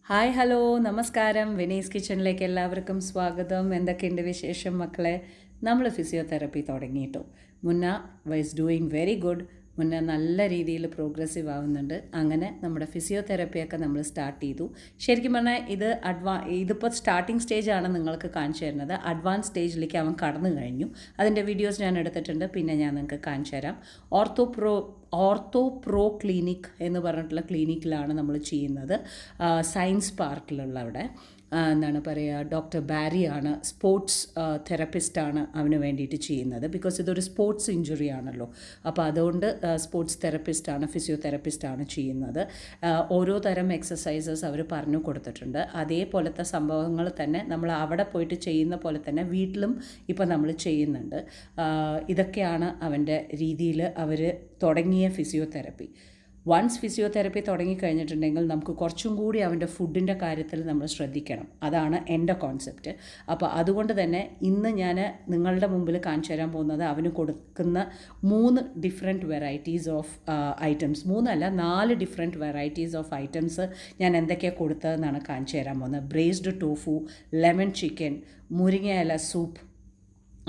Hi hello നമസ്കാരം വിനീസ് കിച്ചണിലേക്ക് എല്ലാവർക്കും സ്വാഗതം. എന്തൊക്കെയുണ്ട് വിശേഷം മക്കളെ? നമ്മൾ ഫിസിയോതെറപ്പി തുടങ്ങിയിട്ടു. മുന്ന വൈസ് ഡൂയിങ് വെരി ഗുഡ്. മുന്നേ നല്ല രീതിയിൽ പ്രോഗ്രസീവ് ആവുന്നുണ്ട്. അങ്ങനെ നമ്മുടെ ഫിസിയോതെറപ്പിയൊക്കെ നമ്മൾ സ്റ്റാർട്ട് ചെയ്തു. ശരിക്കും പറഞ്ഞാൽ ഇതിപ്പോൾ സ്റ്റാർട്ടിങ് സ്റ്റേജാണ് നിങ്ങൾക്ക് കാണിച്ചു തരുന്നത്. അഡ്വാൻസ് സ്റ്റേജിലേക്ക് അവൻ കടന്നു കഴിഞ്ഞു. അതിൻ്റെ വീഡിയോസ് ഞാൻ എടുത്തിട്ടുണ്ട്, പിന്നെ ഞാൻ നിങ്ങൾക്ക് കാണിച്ചു തരാം. ഓർത്തോ പ്രോ ക്ലിനിക് എന്ന് പറഞ്ഞിട്ടുള്ള ക്ലിനിക്കിലാണ് നമ്മൾ ചെയ്യുന്നത്. സയൻസ് പാർക്കിലുള്ള അവിടെ എന്താണ് പറയുക, ഡോക്ടർ ബാരിയാണ്, സ്പോർട്സ് തെറപ്പിസ്റ്റാണ് അവന് വേണ്ടിയിട്ട് ചെയ്യുന്നത്. ബിക്കോസ് ഇതൊരു സ്പോർട്സ് ഇഞ്ചുറി ആണല്ലോ. അപ്പോൾ അതുകൊണ്ട് സ്പോർട്സ് തെറപ്പിസ്റ്റാണ്, ഫിസിയോതെറപ്പിസ്റ്റാണ് ചെയ്യുന്നത്. ഓരോ തരം എക്സസൈസസ് അവർ പറഞ്ഞു കൊടുത്തിട്ടുണ്ട്. അതേപോലത്തെ സംഭവങ്ങൾ തന്നെ നമ്മൾ അവിടെ പോയിട്ട് ചെയ്യുന്ന പോലെ തന്നെ വീട്ടിലും ഇപ്പം നമ്മൾ ചെയ്യുന്നുണ്ട്. ഇതൊക്കെയാണ് അവൻ്റെ രീതിയിൽ അവർ തുടങ്ങിയ ഫിസിയോതെറപ്പി. വൺസ് ഫിസിയോതെറപ്പി തുടങ്ങിക്കഴിഞ്ഞിട്ടുണ്ടെങ്കിൽ നമുക്ക് കുറച്ചും കൂടി അവൻ്റെ ഫുഡിൻ്റെ കാര്യത്തിൽ നമ്മൾ ശ്രദ്ധിക്കണം. അതാണ് എൻ്റെ കോൺസെപ്റ്റ്. അപ്പോൾ അതുകൊണ്ട് തന്നെ ഇന്ന് ഞാൻ നിങ്ങളുടെ മുമ്പിൽ കാണിച്ചു തരാൻ പോകുന്നത് അവന് കൊടുക്കുന്ന 3 ഡിഫറെൻറ്റ് വെറൈറ്റീസ് ഓഫ് ഐറ്റംസ്. 3 അല്ല 4 ഡിഫറെൻറ്റ് വെറൈറ്റീസ് ഓഫ് ഐറ്റംസ് ഞാൻ എന്തൊക്കെയാണ് കൊടുത്തതെന്നാണ് കാണിച്ചു തരാൻ പോകുന്നത്. ബ്രേസ്ഡ് ടോഫു, ലെമൺ ചിക്കൻ, മുരിങ്ങയില സൂപ്പ്,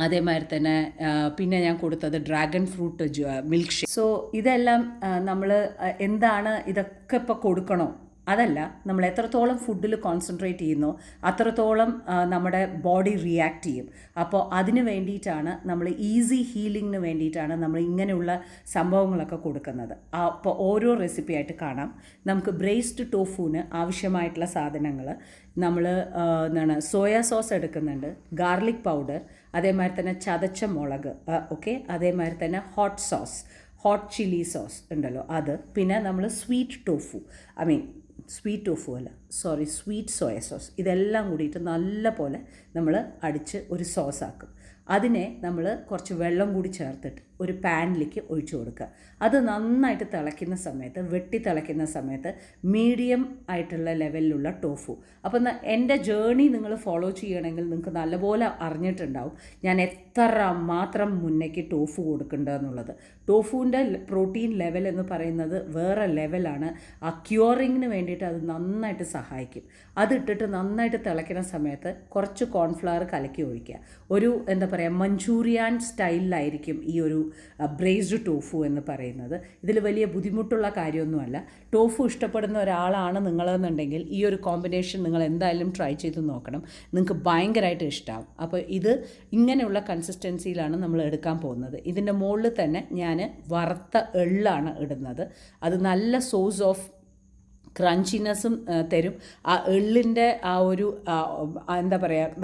അതേമാതിരി തന്നെ പിന്നെ ഞാൻ കൊടുത്തത് dragon fruit milk shake. So ഇതെല്ലാം നമ്മൾ എന്താണ് ഇതൊക്കെ ഇപ്പോൾ കൊടുക്കണോ? അതല്ല, നമ്മൾ എത്രത്തോളം ഫുഡിൽ കോൺസെൻട്രേറ്റ് ചെയ്യുന്നോ അത്രത്തോളം നമ്മുടെ ബോഡി റിയാക്ട് ചെയ്യും. അപ്പോൾ അതിന് വേണ്ടിയിട്ടാണ് നമ്മൾ ഈസി ഹീലിങ്ങിന് വേണ്ടിയിട്ടാണ് നമ്മൾ ഇങ്ങനെയുള്ള സംഭവങ്ങളൊക്കെ കൊടുക്കുന്നത്. അപ്പോൾ ഓരോ റെസിപ്പി ആയിട്ട് കാണാം. നമുക്ക് ബ്രേസ്ഡ് ടോഫുവിന് ആവശ്യമായിട്ടുള്ള സാധനങ്ങൾ നമ്മൾ സോയാ സോസ് എടുക്കുന്നുണ്ട്, ഗാർലിക് പൗഡർ, അതേമാതിരി തന്നെ ചതച്ച മുളക്, ഓക്കെ, അതേമാതിരി തന്നെ ഹോട്ട് ചില്ലി സോസ് ഉണ്ടല്ലോ അത്, പിന്നെ നമ്മൾ സ്വീറ്റ് സോയ സോസ്, ഇതെല്ലാം കൂടിയിട്ട് നല്ല പോലെ നമ്മൾ അടിച്ച് ഒരു സോസ് ആക്കും. അതിനെ നമ്മൾ കുറച്ച് വെള്ളം കൂടി ചേർത്തിട്ട് ഒരു പാനിലേക്ക് ഒഴിച്ചു കൊടുക്കുക. അത് നന്നായിട്ട് വെട്ടി തിളയ്ക്കുന്ന സമയത്ത് മീഡിയം ആയിട്ടുള്ള ലെവലിലുള്ള ടോഫു. അപ്പം എൻ്റെ ജേണി നിങ്ങൾ ഫോളോ ചെയ്യണമെങ്കിൽ നിങ്ങൾക്ക് നല്ലപോലെ അറിഞ്ഞിട്ടുണ്ടാവും ഞാൻ എത്ര മാത്രം മുന്നേക്ക് ടോഫു കൊടുക്കേണ്ടതെന്നുള്ളത്. ടോഫുവിൻ്റെ പ്രോട്ടീൻ ലെവൽ എന്ന് പറയുന്നത് വേറെ ലെവലാണ്. ആ ക്യൂറിങ്ങിന് വേണ്ടിയിട്ട് അത് നന്നായിട്ട് സഹായിക്കും. അതിട്ടിട്ട് നന്നായിട്ട് തിളയ്ക്കുന്ന സമയത്ത് കുറച്ച് കോൺഫ്ലവർ കലക്കി ഒഴിക്കുക. ഒരു മഞ്ചൂരിയൻ സ്റ്റൈലിലായിരിക്കും ഈ ഒരു ബ്രേസ്ഡ് ടോഫു എന്ന് പറയുന്നത്. ഇതിൽ വലിയ ബുദ്ധിമുട്ടുള്ള കാര്യമൊന്നുമല്ല. ടോഫു ഇഷ്ടപ്പെടുന്ന ഒരാളാണ് നിങ്ങളെന്നുണ്ടെങ്കിൽ ഈ ഒരു കോമ്പിനേഷൻ നിങ്ങൾ എന്തായാലും ട്രൈ ചെയ്ത് നോക്കണം. നിങ്ങൾക്ക് ഭയങ്കരമായിട്ട് ഇഷ്ടമാവും. അപ്പോൾ ഇത് ഇങ്ങനെയുള്ള കൺസിസ്റ്റൻസിയിലാണ് നമ്മൾ എടുക്കാൻ പോകുന്നത്. ഇതിൻ്റെ മുകളിൽ തന്നെ ഞാൻ വറുത്ത എള്ളാണ് ഇടുന്നത്. അത് നല്ല സോഴ്സ് ഓഫ് ക്രഞ്ചിനെസ്സും തരും. ആ എള്ളിൻ്റെ ആ ഒരു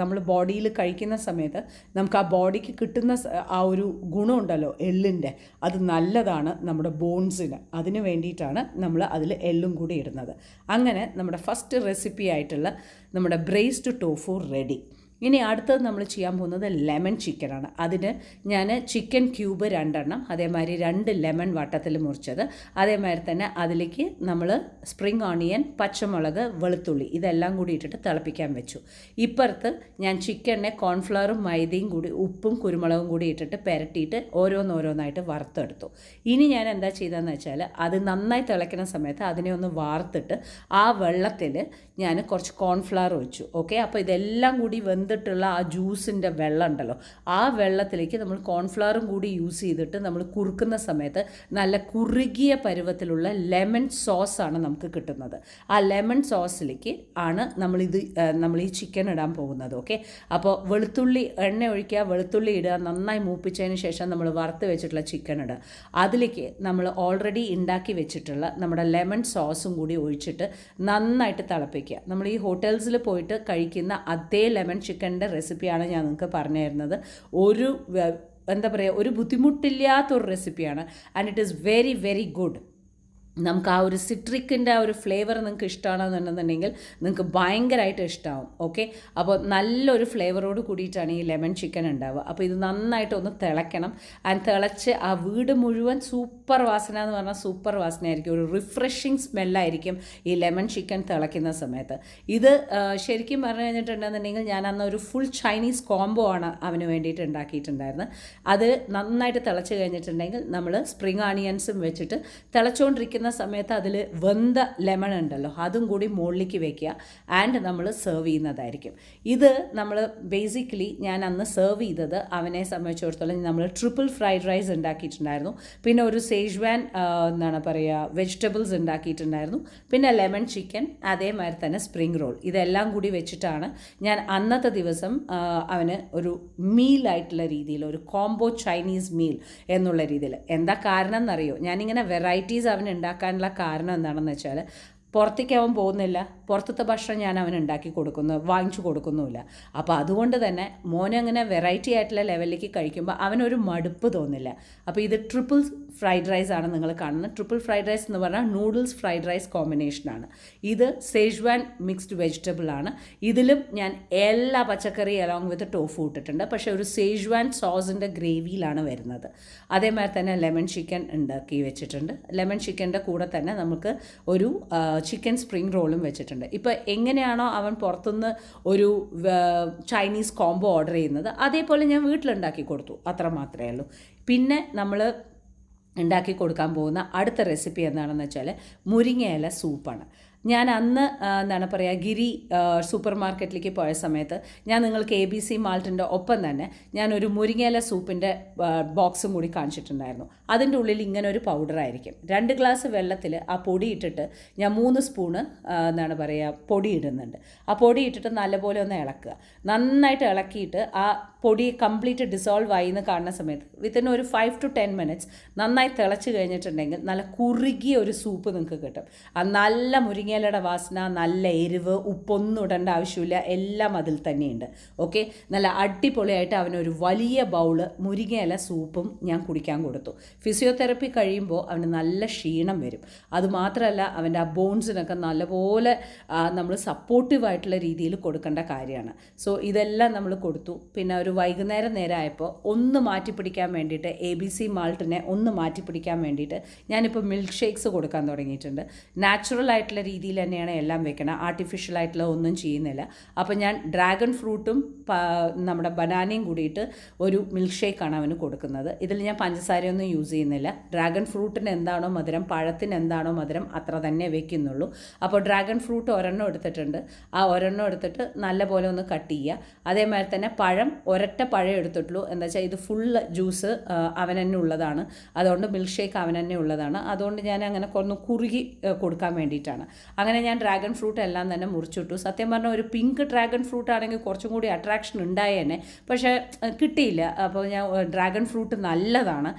നമ്മൾ ബോഡിയിൽ കഴിക്കുന്ന സമയത്ത് നമുക്ക് ആ ബോഡിക്ക് കിട്ടുന്ന ആ ഒരു ഗുണമുണ്ടല്ലോ എള്ളിൻ്റെ, അത് നല്ലതാണ് നമ്മുടെ ബോൺസിന്. അതിന് വേണ്ടിയിട്ടാണ് നമ്മൾ അതിൽ എള്ളും കൂടി ഇടുന്നത്. അങ്ങനെ നമ്മുടെ ഫസ്റ്റ് റെസിപ്പി ആയിട്ടുള്ള നമ്മുടെ ബ്രേസ്ഡ് ടോഫു റെഡി. ഇനി അടുത്തത് നമ്മൾ ചെയ്യാൻ പോകുന്നത് ലെമൺ ചിക്കനാണ്. അതിന് ഞാൻ ചിക്കൻ ക്യൂബ് 2 എണ്ണം, അതേമാതിരി 2 ലെമൺ വട്ടത്തിൽ മുറിച്ചത്, അതേമാതിരി തന്നെ അതിലേക്ക് നമ്മൾ സ്പ്രിംഗ് ഓണിയൻ, പച്ചമുളക്, വെളുത്തുള്ളി ഇതെല്ലാം കൂടി ഇട്ടിട്ട് തിളപ്പിക്കാൻ വെച്ചു. ഇപ്പുറത്ത് ഞാൻ ചിക്കനെ കോൺഫ്ലവറും മൈദയും കൂടി ഉപ്പും കുരുമുളകും കൂടി ഇട്ടിട്ട് പുരട്ടിയിട്ട് ഓരോന്നോരോന്നായിട്ട് വറുത്തെടുത്തു. ഇനി ഞാൻ എന്താ ചെയ്തതെന്ന് വെച്ചാൽ അത് നന്നായി തിളയ്ക്കുന്ന സമയത്ത് അതിനെ ഒന്ന് വാർത്തിട്ട് ആ വെള്ളത്തിൽ ഞാൻ കുറച്ച് കോൺഫ്ലവർ ഒഴിച്ചു. ഓക്കെ, അപ്പോൾ ഇതെല്ലാം കൂടി വെന്തിട്ടുള്ള ആ ജ്യൂസിൻ്റെ വെള്ളം ഉണ്ടല്ലോ, ആ വെള്ളത്തിലേക്ക് നമ്മൾ കോൺഫ്ലവറും കൂടി യൂസ് ചെയ്തിട്ട് നമ്മൾ കുറുക്കുന്ന സമയത്ത് നല്ല കുറുകിയ പരുവത്തിലുള്ള ലെമൺ സോസാണ് നമുക്ക് കിട്ടുന്നത്. ആ ലെമൺ സോസിലേക്ക് ആണ് നമ്മൾ ഈ ചിക്കൻ ഇടാൻ പോകുന്നത്. ഓക്കെ, അപ്പോൾ എണ്ണ ഒഴിക്കുക, വെളുത്തുള്ളി ഇടുക, നന്നായി മൂപ്പിച്ചതിന് ശേഷം നമ്മൾ വറുത്ത് വെച്ചിട്ടുള്ള ചിക്കൻ ഇടുക. അതിലേക്ക് നമ്മൾ ഓൾറെഡി ഉണ്ടാക്കി വെച്ചിട്ടുള്ള നമ്മുടെ ലെമൺ സോസും കൂടി ഒഴിച്ചിട്ട് നന്നായിട്ട് തിളപ്പിക്കുക. നമ്മൾ ഈ ഹോട്ടൽസിൽ പോയിട്ട് കഴിക്കുന്ന അതേ ലെമൺ ചിക്കൻ്റെ റെസിപ്പിയാണ് ഞാൻ നിങ്ങൾക്ക് പറഞ്ഞു തരുന്നത്. ഒരു ബുദ്ധിമുട്ടില്ലാത്തൊരു റെസിപ്പിയാണ്. And it is very very good. നമുക്ക് ആ ഒരു സിട്രിക്കിൻ്റെ ആ ഒരു ഫ്ലേവർ നിങ്ങൾക്ക് ഇഷ്ടമാണെന്നുണ്ടെന്നുണ്ടെങ്കിൽ നിങ്ങൾക്ക് ഭയങ്കരമായിട്ട് ഇഷ്ടമാവും. ഓക്കെ, അപ്പോൾ നല്ലൊരു ഫ്ലേവറോട് കൂടിയിട്ടാണ് ഈ ലെമൺ ചിക്കൻ ഉണ്ടാവുക. അപ്പോൾ ഇത് നന്നായിട്ടൊന്ന് തിളയ്ക്കണം. തിളച്ച് ആ വീട് മുഴുവൻ സൂപ്പർ വാസന എന്ന് പറഞ്ഞാൽ സൂപ്പർ വാസനയായിരിക്കും. ഒരു റിഫ്രഷിങ് സ്മെല്ലായിരിക്കും ഈ ലെമൺ ചിക്കൻ തിളയ്ക്കുന്ന സമയത്ത്. ഇത് ശരിക്കും പറഞ്ഞു കഴിഞ്ഞിട്ടുണ്ടെന്നുണ്ടെങ്കിൽ ഞാൻ അന്ന് ഒരു ഫുൾ ചൈനീസ് കോംബോ ആണ് അവന് വേണ്ടിയിട്ട് ഉണ്ടാക്കിയിട്ടുണ്ടായിരുന്നത്. അത് നന്നായിട്ട് തിളച്ച് കഴിഞ്ഞിട്ടുണ്ടെങ്കിൽ നമ്മൾ സ്പ്രിംഗ് ഓണിയൻസും വെച്ചിട്ട് തിളച്ചുകൊണ്ടിരിക്കുന്ന കഴിക്കുന്ന സമയത്ത് അതിൽ വെന്ത ലെമൺ ഉണ്ടല്ലോ അതും കൂടി മുകളിലേക്ക് വെക്കുക ആൻഡ് നമ്മൾ സെർവ് ചെയ്യുന്നതായിരിക്കും. ഇത് നമ്മൾ ബേസിക്കലി ഞാൻ അന്ന് സെർവ് ചെയ്തത് അവനെ സംബന്ധിച്ചിടത്തോളം നമ്മൾ ട്രിപ്പിൾ ഫ്രൈഡ് റൈസ് ഉണ്ടാക്കിയിട്ടുണ്ടായിരുന്നു, പിന്നെ ഒരു സേഷ്വാൻ എന്താണ് പറയുക വെജിറ്റബിൾസ് ഉണ്ടാക്കിയിട്ടുണ്ടായിരുന്നു, പിന്നെ ലെമൺ ചിക്കൻ, അതേമാതിരി തന്നെ സ്പ്രിംഗ് റോൾ. ഇതെല്ലാം കൂടി വെച്ചിട്ടാണ് ഞാൻ അന്നത്തെ ദിവസം അവന് ഒരു മീലായിട്ടുള്ള രീതിയിൽ ഒരു കോംബോ ചൈനീസ് മീൽ എന്നുള്ള രീതിയിൽ. എന്താ കാരണം എന്നറിയോ? ഞാനിങ്ങനെ വെറൈറ്റീസ് അവന് ഉണ്ടാക്കാനുള്ള കാരണം എന്താണെന്ന് വെച്ചാൽ പുറത്തേക്ക് അവൻ പോകുന്നില്ല, പുറത്തത്തെ ഭക്ഷണം ഞാൻ അവന് ഉണ്ടാക്കി വാങ്ങിച്ചു കൊടുക്കുന്നുമില്ല. അപ്പോൾ അതുകൊണ്ട് തന്നെ മോനെ അങ്ങനെ വെറൈറ്റി ആയിട്ടുള്ള ലെവലിലേക്ക് കഴിക്കുമ്പോൾ അവനൊരു മടുപ്പ് തോന്നില്ല. അപ്പോൾ ഇത് ട്രിപ്പിൾ ഫ്രൈഡ് റൈസ് ആണ് നിങ്ങൾ കാണുന്നത്. ട്രിപ്പിൾ ഫ്രൈഡ് റൈസ് എന്ന് പറഞ്ഞാൽ നൂഡിൽസ് ഫ്രൈഡ് റൈസ് കോമ്പിനേഷനാണ്. ഇത് സേഷ്വാൻ മിക്സ്ഡ് വെജിറ്റബിൾ ആണ്. ഇതിലും ഞാൻ എല്ലാ പച്ചക്കറി അലോങ് വിത്ത് ടോഫു ഇട്ടിട്ടുണ്ട്, പക്ഷേ ഒരു സേഷ്വാൻ സോസിൻ്റെ ഗ്രേവിയിലാണ് വരുന്നത്. അതേമാതിരി തന്നെ ലെമൺ ചിക്കൻ ഉണ്ടാക്കി വെച്ചിട്ടുണ്ട്. ലെമൺ ചിക്കൻ്റെ കൂടെ തന്നെ നമുക്ക് ഒരു ചിക്കൻ സ്പ്രിംഗ് റോളും വെച്ചിട്ടുണ്ട്. ഇപ്പോൾ എങ്ങനെയാണോ അവൻ പുറത്തുനിന്ന് ഒരു ചൈനീസ് കോംബോ ഓർഡർ ചെയ്യുന്നത് അതേപോലെ ഞാൻ വീട്ടിലുണ്ടാക്കി കൊടുത്തു, അത്ര മാത്രമേ ഉള്ളൂ. പിന്നെ നമ്മൾ ഉണ്ടാക്കി കൊടുക്കാൻ പോകുന്ന അടുത്ത റെസിപ്പി എന്താണെന്ന് വെച്ചാൽ മുരിങ്ങയില സൂപ്പാണ്. ഞാൻ അന്ന് എന്താണ് പറയുക ഗിരി സൂപ്പർ മാർക്കറ്റിലേക്ക് പോയ സമയത്ത് ഞാൻ നിങ്ങൾക്ക് ABC മാൾട്ടിൻ്റെ ഒപ്പം തന്നെ ഞാനൊരു മുരിങ്ങയില സൂപ്പിൻ്റെ ബോക്സും കൂടി കാണിച്ചിട്ടുണ്ടായിരുന്നു. അതിൻ്റെ ഉള്ളിൽ ഇങ്ങനെ ഒരു പൗഡറായിരിക്കും. 2 ഗ്ലാസ് വെള്ളത്തിൽ ആ പൊടി ഇട്ടിട്ട് ഞാൻ 3 സ്പൂണ് എന്താണ് പറയുക പൊടി ഇടുന്നുണ്ട്. ആ പൊടി ഇട്ടിട്ട് നല്ലപോലെ ഒന്ന് ഇളക്കുക. നന്നായിട്ട് ഇളക്കിയിട്ട് ആ പൊടി കംപ്ലീറ്റ് ഡിസോൾവ് ആയി എന്ന് കാണുന്ന സമയത്ത് വിത്തിൻ ഒരു 5 to 10 minutes നന്നായി തിളച്ച് കഴിഞ്ഞിട്ടുണ്ടെങ്കിൽ നല്ല കുറുകിയ ഒരു സൂപ്പ് നിങ്ങൾക്ക് കിട്ടും. ആ നല്ല മുരിങ്ങയിലയുടെ വാസന, നല്ല എരിവ്, ഉപ്പൊന്നും ഇടേണ്ട ആവശ്യമില്ല, എല്ലാം അതിൽ തന്നെയുണ്ട്. ഓക്കെ, നല്ല അടിപൊളിയായിട്ട് അവനൊരു വലിയ ബൗള് മുരിങ്ങയില സൂപ്പും ഞാൻ കുടിക്കാൻ കൊടുത്തു. ഫിസിയോതെറപ്പി കഴിയുമ്പോൾ അവന് നല്ല ക്ഷീണം വരും. അതുമാത്രമല്ല അവൻ്റെ ആ ബോൺസിനൊക്കെ നല്ലപോലെ നമ്മൾ സപ്പോർട്ടീവായിട്ടുള്ള രീതിയിൽ കൊടുക്കേണ്ട കാര്യമാണ്. സോ ഇതെല്ലാം നമ്മൾ കൊടുത്തു. പിന്നെ ഒരു വൈകുന്നേരം നേരമായപ്പോൾ ഒന്ന് മാറ്റിപ്പിടിക്കാൻ വേണ്ടിയിട്ട് ABC മാൾട്ടിനെ ഒന്ന് മാറ്റിപ്പിടിക്കാൻ വേണ്ടിയിട്ട് ഞാനിപ്പോൾ മിൽക്ക് ഷേക്ക്സ് കൊടുക്കാൻ തുടങ്ങിയിട്ടുണ്ട്. നാച്ചുറൽ ആയിട്ടുള്ള രീതിയിൽ തന്നെയാണ് എല്ലാം വെക്കണം, ആർട്ടിഫിഷ്യൽ ആയിട്ടുള്ള ഒന്നും ചെയ്യുന്നില്ല. അപ്പോൾ ഞാൻ ഡ്രാഗൺ ഫ്രൂട്ടും നമ്മുടെ ബനാനയും കൂടിയിട്ട് ഒരു മിൽക്ക് ഷേക്കാണ് അവന് കൊടുക്കുന്നത്. ഇതിൽ ഞാൻ പഞ്ചസാരയൊന്നും യൂസ് ചെയ്യുന്നില്ല. ഡ്രാഗൺ ഫ്രൂട്ടിന് എന്താണോ മധുരം, പഴത്തിന് എന്താണോ മധുരം അത്ര തന്നെ വെക്കുന്നുള്ളൂ. അപ്പോൾ ഡ്രാഗൺ ഫ്രൂട്ട് ഒരെണ്ണം എടുത്തിട്ടുണ്ട്. ആ ഒരെണ്ണം എടുത്തിട്ട് നല്ലപോലെ ഒന്ന് കട്ട് ചെയ്യുക. അതേമാതിരി തന്നെ പഴം ഒരൊറ്റ പഴം എടുത്തിട്ടുള്ളൂ. എന്താ വെച്ചാൽ ഇത് ഫുൾ ജ്യൂസ് അവൻ തന്നെ ഉള്ളതാണ്, അതുകൊണ്ട് മിൽക്ക് ഷേക്ക് അവൻ തന്നെ ഉള്ളതാണ്. അതുകൊണ്ട് ഞാൻ അങ്ങനെ ഒന്ന് കുറുകി കൊടുക്കാൻ വേണ്ടിയിട്ടാണ്. അങ്ങനെ ഞാൻ ഡ്രാഗൺ ഫ്രൂട്ട് എല്ലാം തന്നെ മുറിച്ചിട്ടു. സത്യം പറഞ്ഞാൽ ഒരു പിങ്ക് ഡ്രാഗൺ ഫ്രൂട്ട് ആണെങ്കിൽ കുറച്ചും കൂടി അട്രാക്ഷൻ ഉണ്ടായേനെ, പക്ഷേ കിട്ടിയില്ല. അപ്പോൾ ഞാൻ ഡ്രാഗൺ ഫ്രൂട്ട് നല്ലതാണ്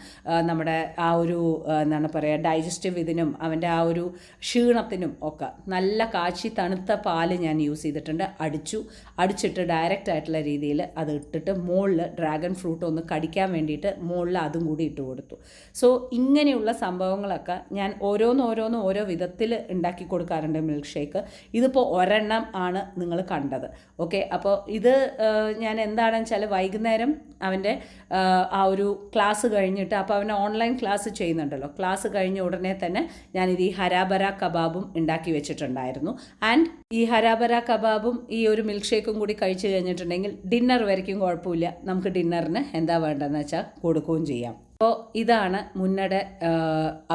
നമ്മുടെ ആ ഒരു എന്താണ് പറയുക ഡൈജസ്റ്റീവ് ഇതിനും അവൻ്റെ ആ ഒരു ക്ഷീണത്തിനും ഒക്കെ. നല്ല കാച്ചി തണുത്ത പാല് ഞാൻ യൂസ് ചെയ്തിട്ടുണ്ട്. അടിച്ചിട്ട് ഡയറക്റ്റ് ആയിട്ടുള്ള രീതിയിൽ അത് ഇട്ടിട്ട് മുകളിൽ ഡ്രാഗൺ ഫ്രൂട്ട് ഒന്ന് കടിക്കാൻ വേണ്ടിയിട്ട് മുകളിൽ അതും കൂടി ഇട്ട് കൊടുത്തു. സോ ഇങ്ങനെയുള്ള സംഭവങ്ങളൊക്കെ ഞാൻ ഓരോന്നും ഓരോ വിധത്തിൽ ഉണ്ടാക്കി കൊടുക്കാറുണ്ട് മിൽക്ക് ഷേക്ക്. ഇതിപ്പോൾ ഒരെണ്ണം ആണ് നിങ്ങൾ കണ്ടത്. ഓക്കെ, അപ്പോൾ ഇത് ഞാൻ എന്താണെന്ന് വെച്ചാൽ വൈകുന്നേരം അവൻ്റെ ആ ഒരു ക്ലാസ് കഴിഞ്ഞിട്ട്, അപ്പോൾ അവന് ഓൺലൈൻ ക്ലാസ് ചെയ്യുന്നുണ്ടല്ലോ, ക്ലാസ് കഴിഞ്ഞ ഉടനെ തന്നെ ഞാനിത് ഈ ഹരാബര കബാബും ഉണ്ടാക്കി വെച്ചിട്ടുണ്ടായിരുന്നു. ആൻഡ് ഈ ഹരാബര കബാബും ഈ ഒരു മിൽക്ക് ഷേക്കും കൂടി കഴിച്ചു കഴിഞ്ഞിട്ടുണ്ടെങ്കിൽ ഡിന്നർ വരയ്ക്കും കുഴപ്പമില്ല, നമുക്ക് ഡിന്നറിന് എന്താ വേണ്ടതെന്ന് വെച്ചാൽ കൊടുക്കുകയും ചെയ്യാം. അപ്പോൾ ഇതാണ് മുന്നയുടെ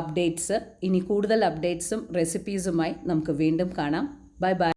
അപ്ഡേറ്റ്സ്. ഇനി കൂടുതൽ അപ്ഡേറ്റ്സും റെസിപ്പീസുമായി നമുക്ക് വീണ്ടും കാണാം. Bye bye.